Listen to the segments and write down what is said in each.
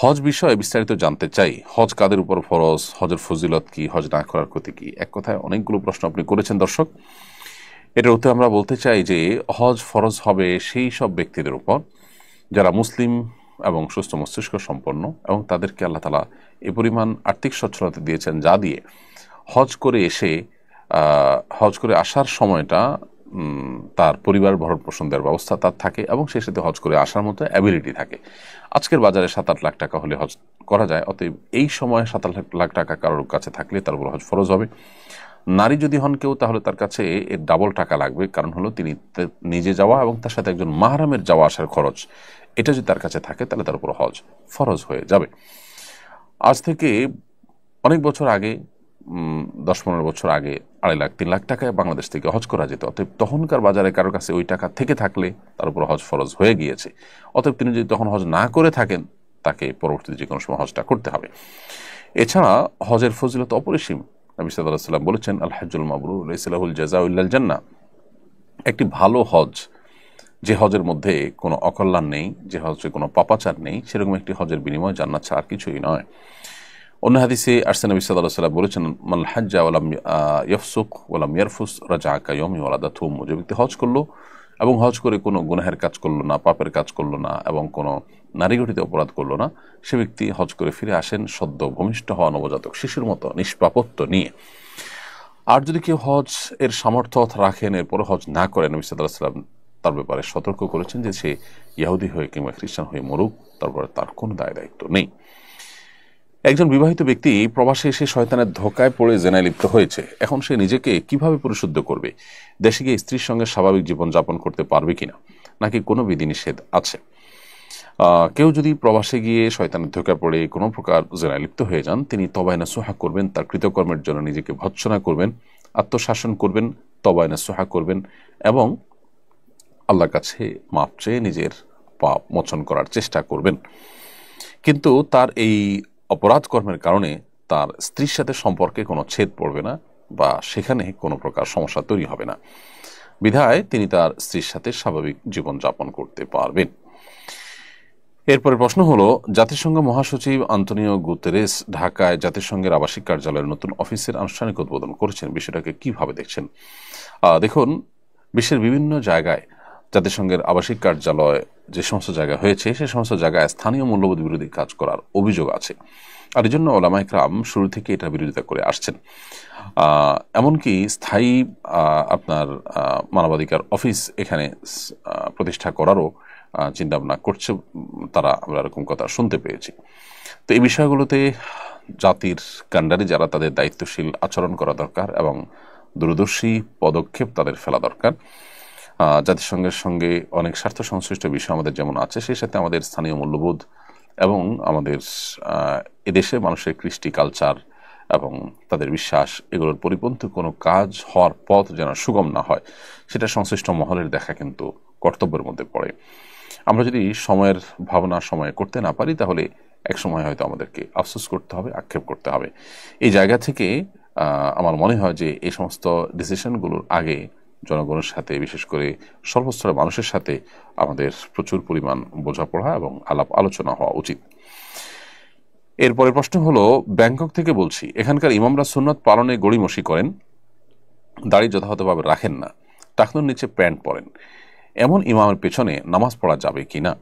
হজ বিষয়ে বিস্তারিত জানতে চাই। হজ কাদের উপর ফরজ, হজের ফজিলত কি, হজ না করার ক্ষতি কি? এক কথায় অনেকগুলো প্রশ্ন আপনি করেছেন দর্শক। এটার উত্তরে আমরা বলতে চাই যে হজ ফরজ হবে সেই সব ব্যক্তিদের উপর যারা মুসলিম এবং সুস্থ মস্তিষ্ক সম্পন্ন, এবং তাদেরকে আল্লাহ তাআলা এ পরিমাণ আর্থিক সচ্ছলতা দিয়েছেন যা দিয়ে হজ করে এসে হজ করে আসার সময়টা তার পরিবার ভরণ পোষণ দেওয়ার ব্যবস্থা তার থাকে, এবং সেই সাথে হজ করে আসার মতো অ্যাবিলিটি থাকে। আজকের বাজারে 7-8 লাখ টাকা হলে হজ করা যায়। অতএব এই সময় 7-8 লাখ টাকা কারোর কাছে থাকলে তার উপর হজ ফরজ হবে। নারী যদি হন কেউ, তাহলে তার কাছে এর ডাবল টাকা লাগবে, কারণ হলো তিনি নিজে যাওয়া এবং তার সাথে একজন মাহরামের যাওয়া আসার খরচ, এটা যদি তার কাছে থাকে তাহলে তার উপর হজ ফরজ হয়ে যাবে। আজ থেকে অনেক বছর আগে, 10-15 বছর আগে 2.5 লাখ 3 লাখ টাকায় বাংলাদেশ থেকে হজ করা যেত। অতএব তখনকার বাজারে কারোর কাছে ওই টাকা থেকে থাকলে তার উপর হজ ফরজ হয়ে গিয়েছে। অতএব তিনি যদি তখন হজ না করে থাকেন, তাকে পরবর্তীতে যে কোনো সময় হজটা করতে হবে। এছাড়া হজের ফজিলত অপরিসীম। নবী সাল্লাল্লাহু আলাইহি ওয়াসাল্লাম বলেছেন, আল হাজ্জুল মাবরুর লাইসা লাহুল জাযাউ ইল্লাল জান্নাহ। একটি ভালো হজ, যে হজের মধ্যে কোনো অকল্যাণ নেই, যে হজে কোনো পাপাচার নেই, সেরকম একটি হজের বিনিময় জান্নাত ছাড়া আর কিছুই নয়। অন্য হাদিসে আসছে, নবী সাল্লাল্লাহু আলাইহি ওয়াসাল্লাম বলেছেন, মাল হাজ্জা ওয়া লাম ইয়াফসুক ওয়া লাম ইয়ারফুস রাজাআ কায়াউমি ওয়ালাদাতহু উম্মুহু। যে ব্যক্তি হজ করলো এবং হজ করে কোনো গুনাহের কাজ করলো না, পাপের কাজ করলো না, এবং কোনো নারীঘটিত অপরাধ করলো না, সে ব্যক্তি হজ করে ফিরে আসেন সদ্য ভূমিষ্ঠ হওয়া নবজাতক শিশুর মতো নিষ্পাপত্ব নিয়ে। আর যদি কেউ হজ এর সামর্থ্য রাখেন, এরপরে হজ না করেন, নবী সাল্লাল্লাহু আলাইহি ওয়াসাল্লাম তার ব্যাপারে সতর্ক করেছেন যে সে ইহুদি হয়ে কিংবা খ্রিস্টান হয়ে মরুক, তারপরে তার কোনো দায় দায়িত্ব নেই। একজন বিবাহিত ব্যক্তি প্রবাসে এসে শয়তানের ধোকায় পড়ে জেনায় লিপ্ত হয়েছে। এখন সে নিজেকে কিভাবে পরিশুদ্ধ করবে? দেশে গিয়ে স্ত্রীর সঙ্গে স্বাভাবিক জীবন যাপন করতে পারবে কিনা, নাকি কোনো বিধিনিষেধ আছে? কেউ যদি প্রবাসে গিয়ে শয়তানের ধোকায় পড়ে কোনো প্রকার জেনায় লিপ্ত হয়ে যান, তিনি তওবায়ে নাসুহা করবেন, তার কৃতকর্মের জন্য নিজেকে ভৎসনা করবেন, আত্মশাসন করবেন, তওবায়ে নাসুহা করবেন, এবং আল্লাহর কাছে মাপ চেয়ে নিজের পাপ মোচন করার চেষ্টা করবেন। কিন্তু তার এই অপরাধ কর্মের কারণে তার স্ত্রীর সাথে সম্পর্কে কোনো ছেদ পড়বে না, বা সেখানে কোনো প্রকার সমস্যা তৈরি হবে না। বিধায় তিনি তার স্ত্রীর সাথে স্বাভাবিক জীবন যাপন করতে পারবেন। এরপরে প্রশ্ন হলো, জাতিসংঘ মহাসচিব আন্তোনিও গুতেরেস ঢাকায় জাতিসংঘের আবাসিক কার্যালয়ের নতুন অফিসের আনুষ্ঠানিক উদ্বোধন করেছেন। বিষয়টাকে কিভাবে দেখছেন? দেখুন, বিশ্বের বিভিন্ন জায়গায় জাতিসংঘের আবাসিক কার্যালয় যে সমস্ত জায়গায় হয়েছে, সে সমস্ত জায়গায় স্থানীয় মূল্যবোধ বিরোধী কাজ করার অভিযোগ আছে। আর এই জন্য ওলামায়ে কেরাম শুরু থেকে এটা বিরোধিতা করে আসছেন। এমনকি স্থায়ী আপনার মানবাধিকার অফিস এখানে প্রতিষ্ঠা করারও চিন্তা ভাবনা করছে তারা, আমরা এরকম কথা শুনতে পেয়েছি। তো এই বিষয়গুলোতে জাতির কাণ্ডারি যারা, তাদের দায়িত্বশীল আচরণ করা দরকার এবং দূরদর্শী পদক্ষেপ তাদের ফেলা দরকার। জাতিসংঘের সঙ্গে অনেক স্বার্থ সংশ্লিষ্ট বিষয় আমাদের যেমন আছে, সেই সাথে আমাদের স্থানীয় মূল্যবোধ এবং আমাদের এদেশে মানুষের কৃষ্টি কালচার এবং তাদের বিশ্বাস, এগুলোর পরিপন্থী কোনো কাজ হওয়ার পথ যেন সুগম না হয়, সেটা সংশ্লিষ্ট মহলের দেখা কিন্তু কর্তব্যের মধ্যে পড়ে। আমরা যদি সময়ের ভাবনা সময়ে করতে না পারি, তাহলে এক সময় হয়তো আমাদেরকে আফসোস করতে হবে, আক্ষেপ করতে হবে। এই জায়গা থেকে আমার মনে হয় যে এই সমস্ত ডিসিশনগুলোর আগে জনগণের সাথে, বিশেষ করে সর্বস্তরের মানুষের সাথে আমাদের প্রচুর পরিমাণ বোঝাপড়া এবং আলাপ আলোচনা হওয়া উচিত। এরপরের প্রশ্ন হলো, ব্যাংকক থেকে বলছি, এখানকার ইমামরা সুন্নত পালনে গড়িমসি করেন, দাড়ি যথাযথভাবে রাখেন না, টাকনুর নিচে প্যান্ট পরেন, এমন ইমামের পেছনে নামাজ পড়া যাবে কি না?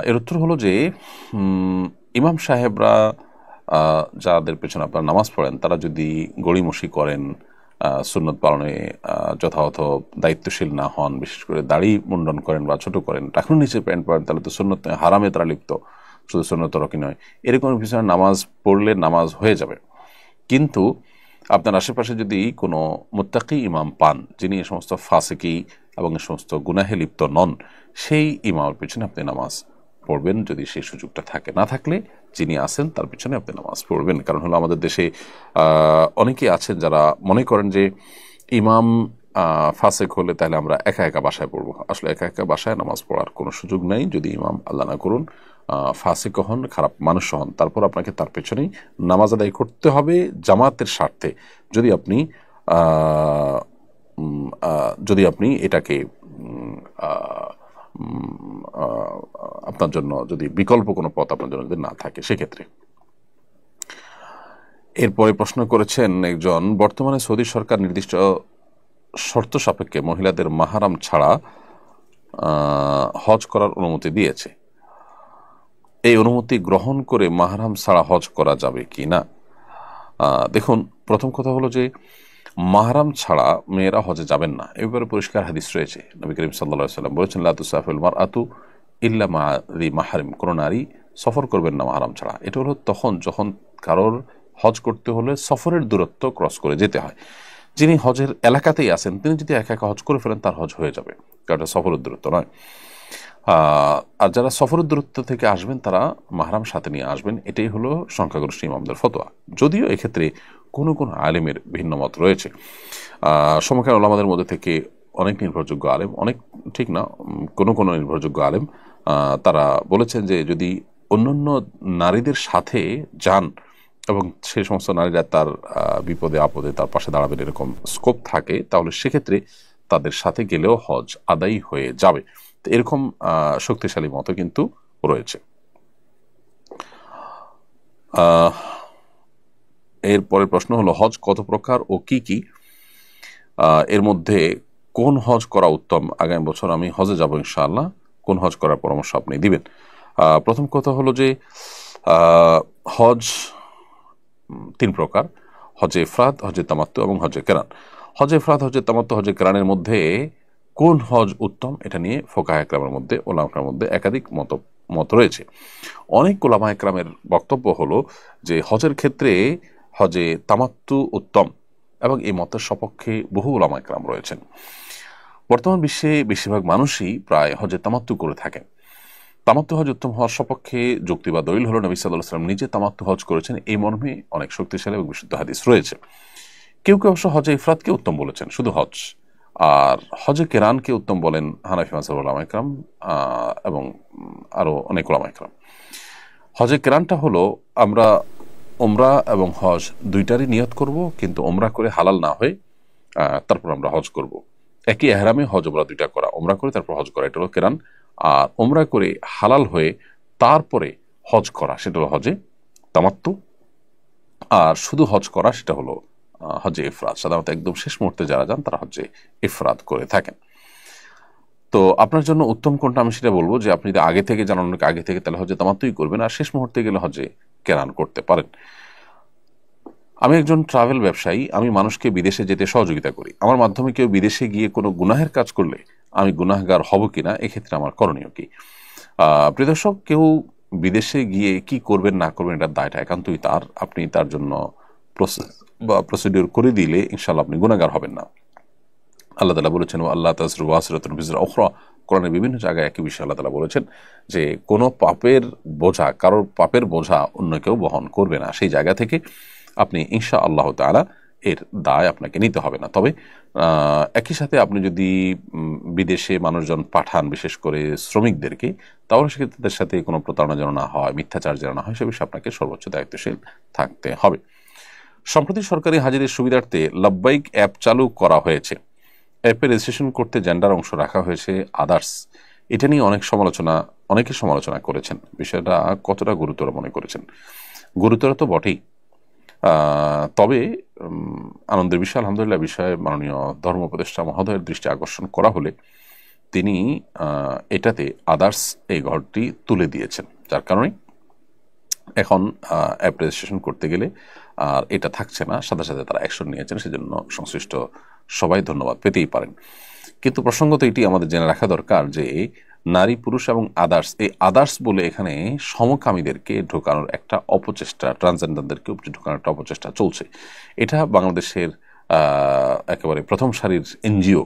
এর উত্তর হলো যে ইমাম সাহেবরা যাদের পেছনে আপনারা নামাজ পড়েন, তারা যদি গড়িমসি করেন, সুন্নত পালনে যথাযথ দায়িত্বশীল না হন, বিশেষ করে দাড়ি মুন্ডন করেন বা ছোট করেন, টাকনুর নিচে প্যান্ট পরেন, তাহলে তো সুন্নত নয়, হারামে তারা লিপ্ত, শুধু সুন্নত রকি নয়। এরকম পিছনে নামাজ পড়লে নামাজ হয়ে যাবে। কিন্তু আপনার আশেপাশে যদি কোনো মুত্তাকি ইমাম পান, যিনি এই সমস্ত ফাসিকি এবং এই সমস্ত গুনাহে লিপ্ত নন, সেই ইমামের পিছনে আপনি নামাজ পড়বেন যদি সেই সুযোগটা থাকে। না থাকলে যিনি আছেন তার পিছনে আপনি নামাজ পড়বেন। কারণ হলো, আমাদের দেশে অনেকেই আছেন যারা মনে করেন যে ইমাম ফাসেক হলে তাহলে আমরা একা একা বাসায় পড়বো। আসলে একা একা বাসায় নামাজ পড়ার কোনো সুযোগ নেই, যদি ইমাম, আল্লাহ না করুন, ফাসিক হন, খারাপ মানুষ হন। তারপর আপনাকে তার পেছনেই নামাজ আদায় করতে হবে জামাতের স্বার্থে, যদি আপনি এটাকে আপনার জন্য যদি বিকল্প কোনো পথ আপনার জন্য যদি না থাকে সেক্ষেত্রে। এরপরে প্রশ্ন করেছেন একজন, বর্তমানে সৌদি সরকার নির্দিষ্ট শর্ত সাপেক্ষে মহিলাদের মাহারাম ছাড়া হজ করার অনুমতি দিয়েছে। এই অনুমতি গ্রহণ করে মাহারাম ছাড়া হজ করা যাবে কি না? দেখুন, প্রথম কথা হলো যে মাহারাম ছাড়া মেয়েরা হজে যাবেন না, এ ব্যাপারে পরিষ্কার হাদিস রয়েছে। নবী করিম সাল্লাল্লাহু আলাইহি ওয়াসাল্লাম বলেছেন, লা তুসাফিরুল মারআতু ইল্লা মা যি মাহরিম, কোন নারী সফর করবেন না মাহারাম ছাড়া। এটা হলো তখন যখন কারোর হজ করতে হলে সফরের দূরত্ব ক্রস করে যেতে হয়। যিনি হজের এলাকাতেই আছেন তিনি যদি একা একা হজ করে ফেলেন তার হজ হয়ে যাবে, কারণ এটা সফরের দূরত্ব নয়। আর যারা সফরের দূরত্ব থেকে আসবেন তারা মাহরাম সাথে নিয়ে আসবেন, এটাই হলো সংখ্যাগরিষ্ঠ ইমামদের ফতোয়া। যদিও এক্ষেত্রে কোনো কোনো আলেমের ভিন্ন মত রয়েছে। সমকালীন ওলামাদের মধ্যে থেকে অনেক নির্ভরযোগ্য আলেম, অনেক ঠিক না, কোনো কোনো নির্ভরযোগ্য আলেম তারা বলেছেন যে যদি অন্যান্য নারীদের সাথে যান এবং সে সমস্ত নারীরা তার বিপদে আপদে তার পাশে দাঁড়াবেন এরকম স্কোপ থাকে, তাহলে সেক্ষেত্রে তাদের সাথে গেলেও হজ আদায় হয়ে যাবে। তো এরকম শক্তিশালী মত কিন্তু রয়েছে। এরপরের প্রশ্ন হলো, হজ কত প্রকার ও কি কি? এর মধ্যে কোন হজ করা উত্তম? আগামী বছর আমি হজে যাব ইনশাআল্লাহ, কোন হজ করার পরামর্শ আপনি দিবেন? প্রথম কথা হলো যে হজ 3 প্রকার, হজে ইফরাদ, হজে তামাত্তু এবং হজে কেরান। হজে ইফরাদ, হজে তামাত্তু, হজে কেরানের মধ্যে কোন হজ উত্তম, এটা নিয়ে ফুকাহা ইকরামের মধ্যে, ওলামা ইকরামের মধ্যে একাধিক মত রয়েছে। অনেক ওলামা ইকরামের বক্তব্য হলো যে হজের ক্ষেত্রে হজে তামাত্তু উত্তম, এবং এই মতের সপক্ষে বহু ওলামা ইকরাম রয়েছেন। বর্তমান বিশ্বে বেশিরভাগ মানুষই প্রায় হজে তামাত্তু করে থাকেন। তামাত্তু হজ উত্তম হওয়ার সপক্ষে যুক্তি বা দলিল হলো নবী সাল্লাল্লাহু আলাইহি ওয়াসাল্লাম নিজে তামাত্তু হজ করেছেন, এই মর্মে অনেক শক্তিশালী এবং বিশুদ্ধ হাদিস রয়েছে। কেউ কেউ অবশ্য হজে ইফরাদকে উত্তম বলেছেন, শুধু হজ, আর হজে কেরানকে উত্তম বলেন হানাফি মাযহাবের ওলামা ইকরাম এবং আরো অনেক ওলামা ইকরাম। হজে কেরানটা হলো আমরা উমরা এবং হজ দুইটারই নিয়ত করব, কিন্তু উমরা করে হালাল না হয়ে তারপর আমরা হজ করব। একই এহরামে হজ উমরা দুইটা করা, উমরা করে তারপর হজ করা, এটা হলো কেরান। আর উমরা করে হালাল হয়ে তারপরে হজ করা, সেটা হলো হজে তামাত্তু। আর শুধু হজ করা সেটা হলো হজে ইফরাদ। সাধারণত একদম শেষ মুহূর্তে যারা যান তারা হজে ইফরাদ করে থাকেন। তো আপনার জন্য উত্তম কোনটা আমি সেটা বলবো যে আপনি যদি আগে থেকে জানান, অনেক আগে থেকে, তাহলে হজে তামাত্তুই করবেন, আর শেষ মুহূর্তে গেলে হজে কেরান করতে পারেন। আমি একজন ট্রাভেল ব্যবসায়ী, আমি মানুষকে বিদেশে যেতে সহযোগিতা করি। আমার মাধ্যমে কেউ বিদেশে গিয়ে কোনো গুনাহের কাজ করলে আমি গুনাহগার হব কিনা, এক্ষেত্রে আমার করণীয় কি? প্রিয় দর্শক, কেউ বিদেশে গিয়ে কি করবেন না করবেন এটার দায়টা একান্তই তার। আপনি তার জন্য প্রসিডিউর করে দিলে ইনশাআল্লাহ আপনি গুনাহগার হবেন না। আল্লাহ তাআলা বলেছেন, আল্লাহ তাজরু ওয়াসিরাতুন বিজরা উখরা। কোরআনের বিভিন্ন জায়গায় একই বিষয়ে আল্লাহ তাআলা বলেছেন যে কোনো পাপের বোঝা, কারোর পাপের বোঝা অন্য কেউ বহন করবে না। সেই জায়গা থেকে আপনি ইনশাআল্লাহ তাআলা এর দায় আপনাকে নিতে হবে না। তবে একই সাথে আপনি যদি বিদেশে মানুষজন পাঠান, বিশেষ করে শ্রমিকদেরকে, তাহলে সেক্ষেত্রে তাদের সাথে কোনো প্রতারণা যেন না হয়, মিথ্যাচার যেন না হয়, সে বিষয়ে আপনাকে সর্বোচ্চ দায়িত্বশীল থাকতে হবে। সম্প্রতি সরকারি হাজিরের সুবিধার্থে লাব্বাইক অ্যাপ চালু করা হয়েছে। অ্যাপে রেজিস্ট্রেশন করতে জেন্ডার অংশ রাখা হয়েছে আদার্স। এটা নিয়ে অনেকে সমালোচনা করেছেন। বিষয়টা কতটা গুরুতর মনে করেছেন? গুরুতর তো বটেই, তবে আনন্দের বিষয়, আলহামদুলিল্লাহ, বিষয়ে মাননীয় ধর্ম উপদেষ্টা মহোদয়ের দৃষ্টি আকর্ষণ করা হলে তিনি এটাতে আদার্স এই ঘরটি তুলে দিয়েছেন, যার কারণে এখন অ্যাপ রেজিস্ট্রেশন করতে গেলে আর এটা থাকছে না। সাথে সাথে তারা অ্যাকশন নিয়েছেন, সেজন্য সংশ্লিষ্ট সবাই ধন্যবাদ পেতেই পারেন। কিন্তু প্রসঙ্গত এটি আমাদের জেনে রাখা দরকার যে নারী, পুরুষ এবং আদার্স, এই আদার্স বলে এখানে সমকামীদেরকে ঢোকানোর একটা অপচেষ্টা, ট্রান্সজেন্ডারদেরকে ঢোকানোর একটা অপচেষ্টা চলছে। এটা বাংলাদেশের একেবারে প্রথম সারির এনজিও,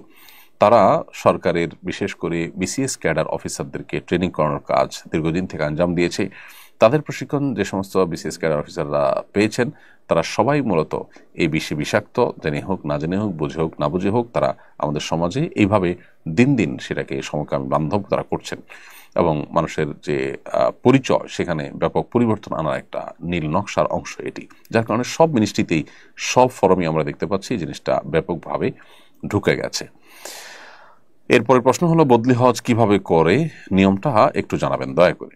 তারা সরকারের বিশেষ করে বিসিএস ক্যাডার অফিসারদেরকে ট্রেনিং করানোর কাজ দীর্ঘদিন থেকে আঞ্জাম দিয়েছে। তাদের প্রশিক্ষণ যে সমস্ত বিসিএস ক্যাডার অফিসাররা পেয়েছেন, তারা সবাই মূলত এই বিষে বিষাক্ত, জেনে হোক না জেনে হোক, বুঝে হোক না বুঝে হোক, তারা আমাদের সমাজে এইভাবে দিন দিন সেটাকে সমকামী বান্ধব তারা করছেন, এবং মানুষের যে পরিচয় সেখানে ব্যাপক পরিবর্তন আনার একটা নীল নকশার অংশ এটি। যার কারণে সব মিনিস্ট্রিতেই, সব ফরমে আমরা দেখতে পাচ্ছি এই জিনিসটা ব্যাপকভাবে ঢুকে গেছে। এরপরের প্রশ্ন হলো বদলি হজ কিভাবে করে, নিয়মটা একটু জানাবেন দয়া করে।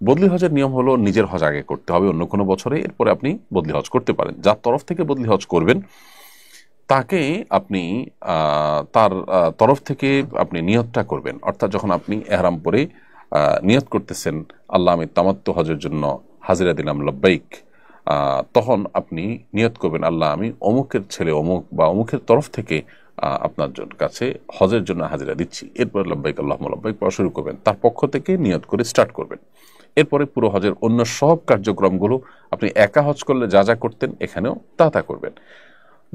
বদলি হজের নিয়ম হলো নিজের হজ আগে করতে হবে অন্য কোনো বছরে, এরপরে আপনি বদলি হজ করতে পারেন। যার তরফ থেকে বদলি হজ করবেন তাকে আপনি তার তরফ থেকে আপনি নিয়তটা করবেন, অর্থাৎ যখন আপনি এহরাম পরে নিয়ত করতেছেন আল্লাহ আমি তামাত্তু হজের জন্য হাজিরা দিলাম লব্বাইক, তখন আপনি নিয়ত করবেন আল্লাহ আমি অমুকের ছেলে অমুক বা অমুকের তরফ থেকে আপনার কাছে হজের জন্য হাজিরা দিচ্ছি। এরপরে লব্বাইক আল্লাহুম্মা লব্বাইক পড়া শুরু করবেন, তার পক্ষ থেকে নিয়ত করে স্টার্ট করবেন। এরপরে পুরো হজের অন্য সব কার্যক্রমগুলো আপনি একা হজ করলে যা যা করতেন এখানেও তা করবেন।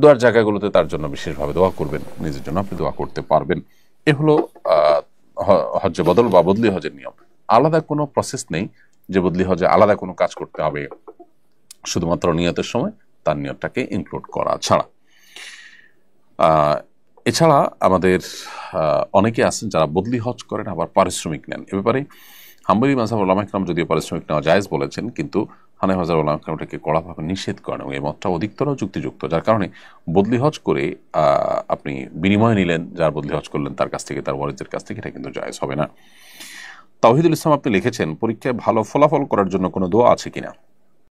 দোয়ার জায়গাগুলোতে তার জন্য বিশেষভাবে দোয়া করবেন, নিজের জন্য আপনি দোয়া করতে পারবেন। এ হলো হজ্জে বদল বা বদলি হজের নিয়ম। আলাদা কোনো প্রসেস নেই যে বদলি হজে আলাদা কোনো কাজ করতে হবে, শুধুমাত্র নিয়তের সময় তার নিয়তটাকে ইনক্লুড করা ছাড়া। এছাড়া আমাদের অনেকে আছেন যারা বদলি হজ করেন আবার পারিশ্রমিক নেন। এ ব্যাপারে হাম্বলি মাযহাব উলামা ইকরাম যদিও পারিশ্রমিক নেওয়া জায়েজ বলেছেন, কিন্তু হানাফি মাযহাব উলামা ইকরাম এটাকে কড়াভাবে নিষেধ করেন এবং এই মতটা অধিকতর যুক্তিযুক্ত। যার কারণে বদলি হজ করে আপনি বিনিময় নিলেন, যার বদলি হজ করলেন তার কাছ থেকে, তার ওয়ারিসদের কাছ থেকে, এটা কিন্তু জায়েজ হবে না। তাওহিদুল ইসলাম আপনি লিখেছেন পরীক্ষায় ভালো ফলাফল করার জন্য কোনো দোয়া আছে কিনা।